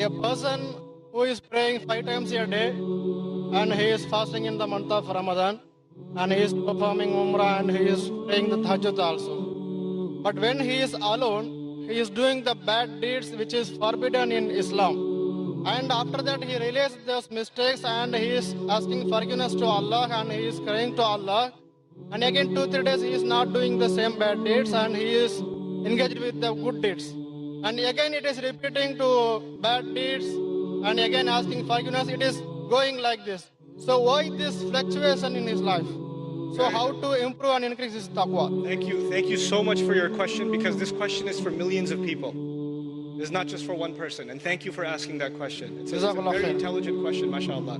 A person who is praying 5 times a day and he is fasting in the month of Ramadan and he is performing Umrah and he is praying the Tahajjud also. But when he is alone, he is doing the bad deeds which is forbidden in Islam. And after that he realizes those mistakes and he is asking forgiveness to Allah and he is crying to Allah. And again 2-3 days he is not doing the same bad deeds and he is engaged with the good deeds. And again it is repeating to bad deeds and again asking forgiveness. It is going like this. So why this fluctuation in his life? So how to improve and increase his taqwa? Thank you so much for your question, because this question is for millions of people. It's not just for one person. And thank you for asking that question. It's a very intelligent question, mashallah.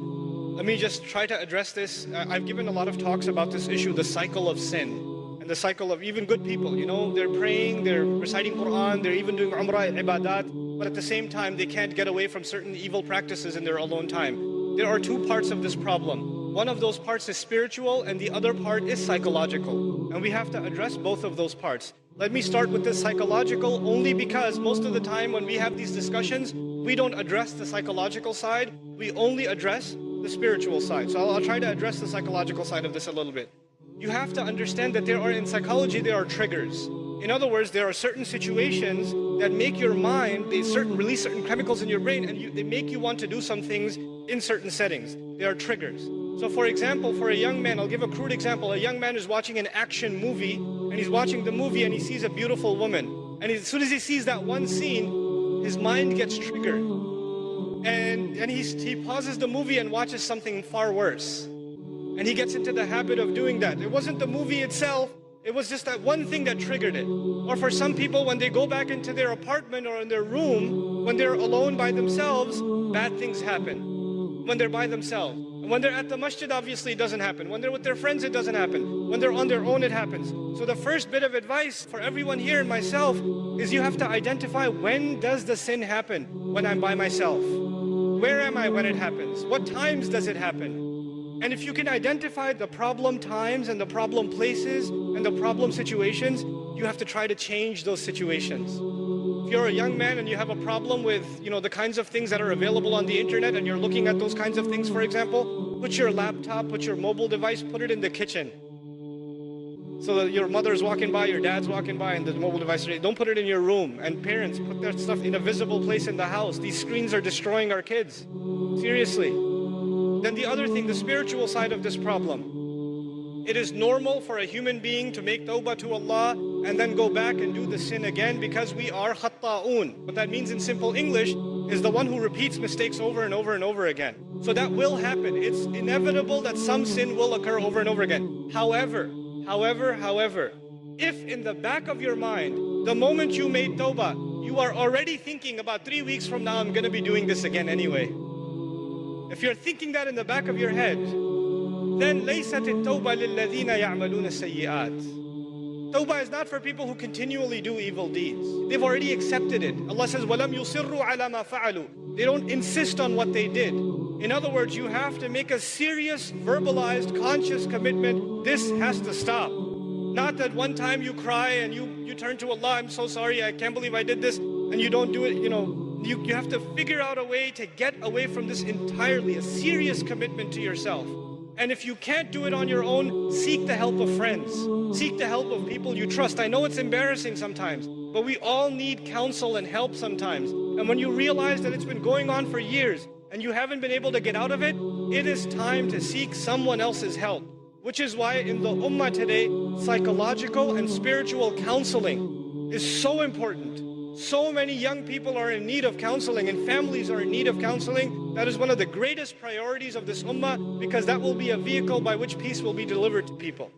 Let me just try to address this. I've given a lot of talks about this issue, the cycle of sin. And the cycle of even good people, you know, they're praying, they're reciting Quran, they're even doing Umrah, Ibadat, but at the same time, they can't get away from certain evil practices in their alone time. There are two parts of this problem. One of those parts is spiritual and the other part is psychological. And we have to address both of those parts. Let me start with the psychological only because most of the time when we have these discussions, we don't address the psychological side, we only address the spiritual side. So I'll try to address the psychological side of this a little bit. You have to understand that in psychology, there are triggers. In other words, there are certain situations that make your mind, release certain chemicals in your brain, and they make you want to do some things in certain settings. There are triggers. So for example, for a young man, I'll give a crude example. A young man is watching an action movie, and he's watching the movie and he sees a beautiful woman. And as soon as he sees that one scene, his mind gets triggered. And he pauses the movie and watches something far worse. And he gets into the habit of doing that. It wasn't the movie itself, it was just that one thing that triggered it. Or for some people, when they go back into their apartment or in their room, when they're alone by themselves, bad things happen. When they're by themselves. And when they're at the masjid, obviously it doesn't happen. When they're with their friends, it doesn't happen. When they're on their own, it happens. So the first bit of advice for everyone here and myself is you have to identify, when does the sin happen? When I'm by myself. Where am I when it happens? What times does it happen? And if you can identify the problem times and the problem places and the problem situations, you have to try to change those situations. If you're a young man and you have a problem with, the kinds of things that are available on the internet and you're looking at those kinds of things, for example, put your laptop, put your mobile device, put it in the kitchen. So that your mother's walking by, your dad's walking by, and the mobile device, don't put it in your room. And parents, put that stuff in a visible place in the house. These screens are destroying our kids. Seriously. Then the other thing, the spiritual side of this problem. It is normal for a human being to make tawbah to Allah and then go back and do the sin again because we are khatta'un. What that means in simple English is the one who repeats mistakes over and over and over again. So that will happen. It's inevitable that some sin will occur over and over again. However, if in the back of your mind, the moment you made tawbah, you are already thinking about 3 weeks from now, I'm going to be doing this again anyway. If you're thinking that in the back of your head, then لَيْسَتِ التَّوْبَةِ لِلَّذِينَ يَعْمَلُونَ السَّيِّئَاتِ. Tawbah is not for people who continually do evil deeds. They've already accepted it. Allah says, وَلَمْ يُصِرُّوا عَلَى مَا فَعَلُوا. They don't insist on what they did. In other words, you have to make a serious, verbalized, conscious commitment. This has to stop. Not that one time you cry and you turn to Allah, I'm so sorry, I can't believe I did this, and you don't do it, You have to figure out a way to get away from this entirely, a serious commitment to yourself. And if you can't do it on your own, seek the help of friends. Seek the help of people you trust. I know it's embarrassing sometimes, but we all need counsel and help sometimes. And when you realize that it's been going on for years and you haven't been able to get out of it, it is time to seek someone else's help. Which is why in the ummah today, psychological and spiritual counseling is so important. So many young people are in need of counseling and families are in need of counseling. That is one of the greatest priorities of this ummah, because that will be a vehicle by which peace will be delivered to people.